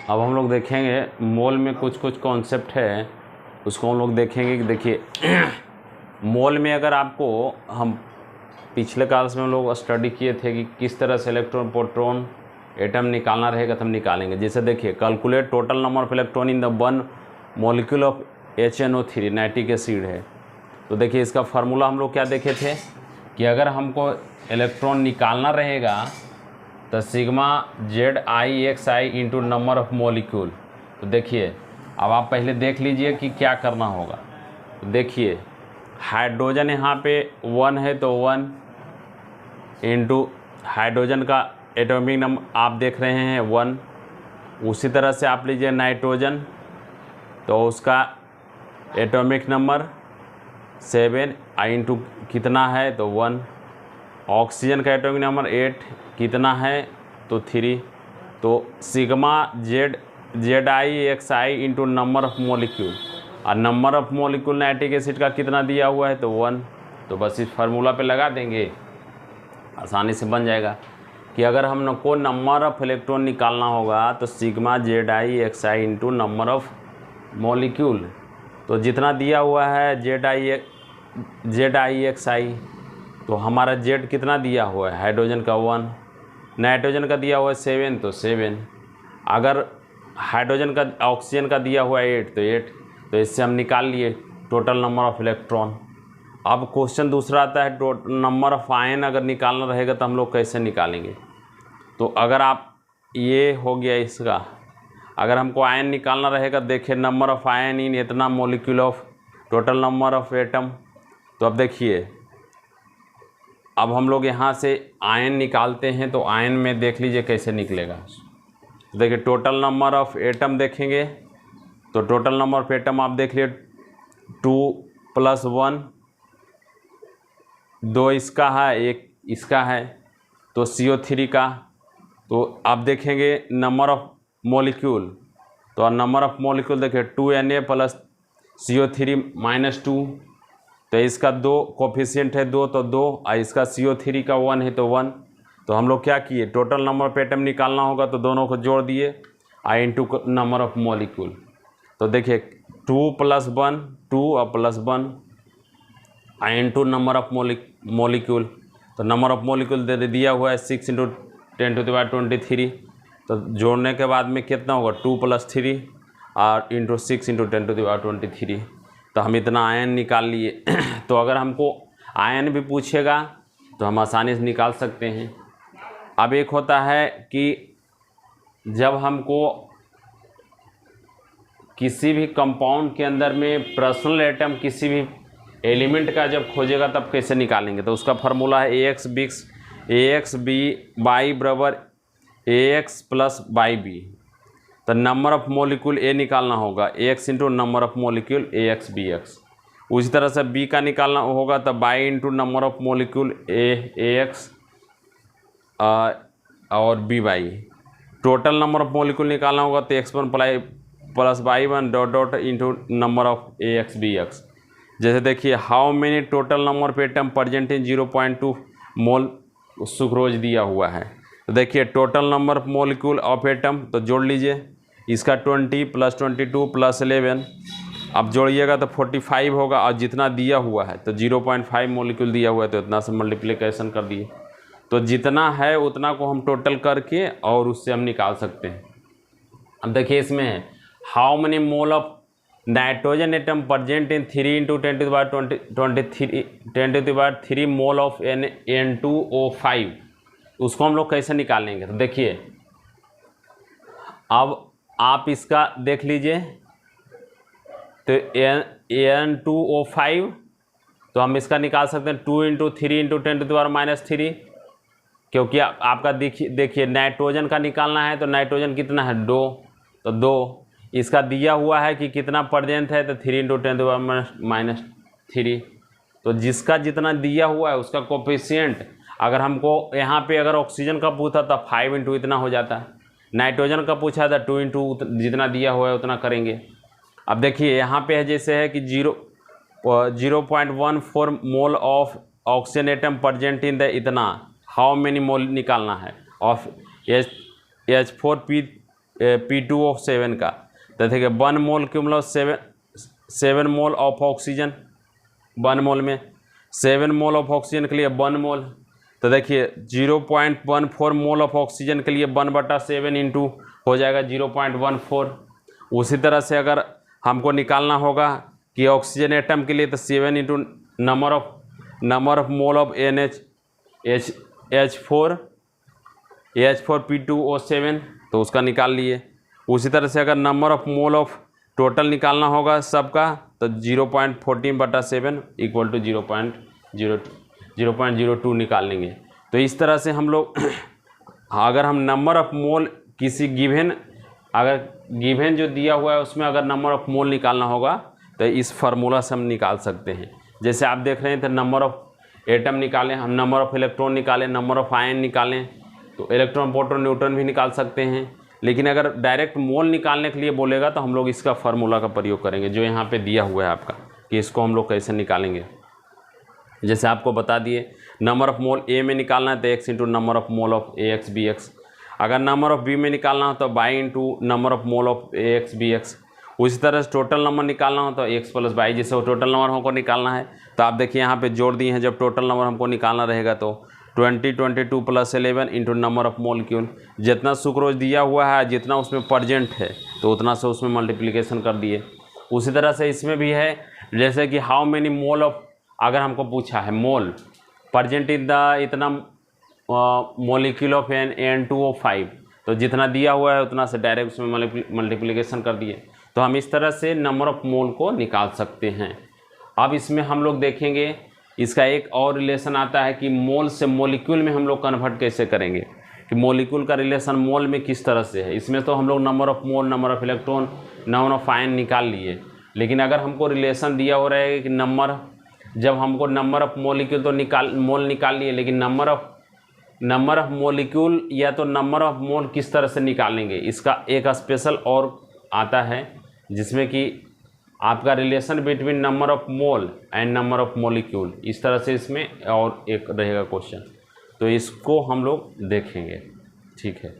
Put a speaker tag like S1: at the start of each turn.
S1: अब हम लोग देखेंगे मोल में कुछ कुछ कॉन्सेप्ट है, उसको हम लोग देखेंगे कि देखिए मोल में अगर आपको हम पिछले क्लास में हम लोग स्टडी किए थे कि किस तरह से इलेक्ट्रॉन प्रोटॉन एटम निकालना रहेगा तो हम निकालेंगे। जैसे देखिए calculate total number of electron in the one molecule of HNO3 nitric acid है। तो देखिए इसका फार्मूला हम लोग क्या देखे थे कि अगर हमको इलेक्ट्रॉन निकालना रहेगा तो sigma ZIXI into number of molecule. तो देखिए अब आप पहले देख लीजिए कि क्या करना होगा। तो देखिए हाइड्रोजन यहाँ पे 1 है तो 1 इंटू हाइड्रोजन का एटॉमिक नंबर आप देख रहे हैं 1। उसी तरह से आप लीजिए नाइट्रोजन तो उसका एटॉमिक नंबर 7 इंटू कितना है तो 1। ऑक्सीजन का एटॉमिक नंबर 8 कितना है तो 3। तो sigma ZIXI into number of molecule और number of molecule nitric acid का कितना दिया हुआ है तो 1। तो बस इस फार्मूला पे लगा देंगे, आसानी से बन जाएगा कि अगर हम को नंबर ऑफ इलेक्ट्रॉन निकालना होगा तो sigma ZIXI into number of molecule. तो जितना दिया हुआ है ZIXI तो हमारा Z कितना दिया हुआ है हाइड्रोजन का 1, नाइट्रोजन का दिया हुआ है 7 तो 7, अगर हाइड्रोजन का ऑक्सीजन का दिया हुआ है 8 तो 8। तो इससे हम निकाल लिए टोटल नंबर ऑफ इलेक्ट्रॉन। अब क्वेश्चन दूसरा आता है टोटल नंबर ऑफ आयन अगर निकालना रहेगा तो हम लोग कैसे निकालेंगे। तो अगर आप ये हो गया इसका, अगर हमको आयन निकालना रहेगा देखिए नंबर ऑफ आयन इन इतना molecule of total number of atom. तो अब देखिए अब हम लोग यहाँ से आयन निकालते हैं तो आयन में देख लीजिए कैसे निकलेगा। तो देखिए टोटल नंबर ऑफ एटम देखेंगे तो टोटल नंबर ऑफ एटम आप देख लिए 2 + 1 2 इसका है 1 इसका है तो CO3 का। तो आप देखेंगे नंबर ऑफ मॉलिक्यूल तो नंबर ऑफ मॉलिक्यूल देखिए 2Na + CO3 - 2 तो इसका 2 कोफिशिएंट है 2 तो 2 और इसका CO3 का 1 है तो 1। तो हम लोग क्या किए टोटल नंबर ऑफ एटम निकालना होगा तो दोनों को जोड़ दिए इंटू नंबर ऑफ मॉलिक्यूल। तो देखिए 2 + 1 2 और +1 इंटू नंबर ऑफ मॉलिक्यूल। तो नंबर ऑफ मॉलिक्यूल दिया हुआ है 6 × 10⁻23। तो जोड़ने के बाद में कितना होगा 2 + 3 और इंटू 6 × 10⁻23। तो हम इतना आयन निकाल लिए। तो अगर हमको आयन भी पूछेगा तो हम आसानी से निकाल सकते हैं। अब एक होता है कि जब हमको किसी भी कंपाउंड के अंदर में पर्सनल एटम किसी भी एलिमेंट का जब खोजेगा तब कैसे निकालेंगे। तो उसका फार्मूला है AXB/Y बराबर AX + YB। तो नंबर ऑफ मॉलिक्यूल A निकालना होगा AX into number of molecule AXBX। उसी तरह से B का निकालना होगा तो Y into number of molecule AX और BY। Total number of molecule निकालना होगा तो X1 + Y1 dot into number of AXBX। जैसे देखिए how many total number of atom present in 0.2 mole sucrose दिया हुआ है। तो देखिए total number of molecule of atom तो जोड़ लीजिए इसका 20 + 22 + 11 अब जोड़िएगा तो 45 होगा और जितना दिया हुआ है तो 0.5 मॉलिक्यूल दिया हुआ है तो इतना से मल्टीप्लिकेशन कर दिए। तो जितना है उतना को हम टोटल करके और उससे हम निकाल सकते हैं। अब देखिए इसमें है how many mole of nitrogen atom present in 3 × 10⁻³ mole of N2O5। उसको हम लोग कैसे निकालेंगे। तो देखिए अब आप इसका देख लीजिए तो N2O5 तो हम इसका निकाल सकते हैं 2 × 3 × 10⁻³ क्योंकि आपका देखिए नाइट्रोजन का निकालना है तो नाइट्रोजन कितना है 2 तो 2 इसका दिया हुआ है कि कितना प्रेजेंट है तो 3 × 10⁻³ तो जिसका जितना दिया हुआ है उसका कोफिशिएंट अगर हमको यहाँ पे अगर ऑक्सीजन का पूछा तो 5 इंटू इतना हो जाता है, नाइट्रोजन का पूछा था 2 इंटू जितना दिया हुआ है उतना करेंगे। अब देखिए यहाँ पे है जैसे है कि 0.14 mole of oxygen atom present in the इतना हाउ मेनी मोल निकालना है ऑफ H4P P2O7 का। तो देखिए 1 मोल के मतलब 7 मोल ऑफ ऑक्सीजन 1 मोल में, 7 मोल ऑफ ऑक्सीजन के लिए 1 मोल। तो देखिए 0.14 मोल ऑफ ऑक्सीजन के लिए 1/7 इंटू हो जाएगा 0.14। उसी तरह से अगर हमको निकालना होगा कि ऑक्सीजन एटम के लिए, तो 7 into number of mole of H4P2O7, तो उसका निकाल लिए। उसी तरह से अगर number of mole of total निकालना होगा सबका, तो 0.14/7 इक्वल टू 0.02 निकाल लेंगे। तो इस तरह से हम लोग अगर हम नंबर ऑफ मोल किसी गिवन जो दिया हुआ है उसमें अगर नंबर ऑफ मोल निकालना होगा तो इस फार्मूला से हम निकाल सकते हैं। जैसे आप देख रहे हैं तो नंबर ऑफ एटम निकालें, हम नंबर ऑफ इलेक्ट्रॉन निकालें, नंबर ऑफ आयन निकालें, तो इलेक्ट्रॉन प्रोटॉन न्यूट्रॉन भी निकाल सकते हैं। लेकिन अगर डायरेक्ट मोल निकालने के लिए बोलेगा तो हम लोग इसका फार्मूला का प्रयोग करेंगे जो यहाँ पे दिया हुआ है आपका, कि इसको हम लोग कैसे निकालेंगे। जैसे आपको बता दिए नंबर ऑफ मोल ए में निकालना है तो x into number of mole of AX BX, अगर नंबर ऑफ बी में निकालना हो तो y into number of mole of AX BX। उसी तरह से टोटल नंबर निकालना हो तो x + y, जैसे वो टोटल नंबर हमको निकालना है तो आप देखिए यहाँ पे जोड़ दिए हैं। जब टोटल नंबर हमको निकालना रहेगा तो 22 + 11 इंटू नंबर ऑफ मोलिक्यूल, जितना सुक्रोज दिया हुआ है जितना उसमें प्रेजेंट है तो उतना से उसमें मल्टीप्लिकेशन कर दिए। उसी तरह से इसमें भी है, जैसे कि हाउ मेनी मोल ऑफ, अगर हमको पूछा है मोल प्रेजेंट इन द इतना मोलिक्यूल ऑफ N2O5, तो जितना दिया हुआ है उतना से डायरेक्ट उसमें मल्टीप्लिकेशन कर दिए। तो हम इस तरह से नंबर ऑफ मोल को निकाल सकते हैं। अब इसमें हम लोग देखेंगे इसका एक और रिलेशन आता है कि मोल से मोलिक्यूल में हम लोग कन्वर्ट कैसे करेंगे, कि मोलिक्यूल का रिलेशन मोल में किस तरह से है। इसमें तो हम लोग number of mole, number of electron, number of ion निकाल लिए, लेकिन अगर हमको रिलेशन दिया हो रहा है कि जब हमको नंबर ऑफ मोलिक्यूल तो मोल निकाल लिए, लेकिन नंबर ऑफ मोलिक्यूल या तो नंबर ऑफ मोल किस तरह से निकालेंगे, इसका एक स्पेशल और आता है जिसमें कि आपका relation between number of mole and number of molecule, इस तरह से इसमें और एक रहेगा क्वेश्चन, तो इसको हम लोग देखेंगे। ठीक है।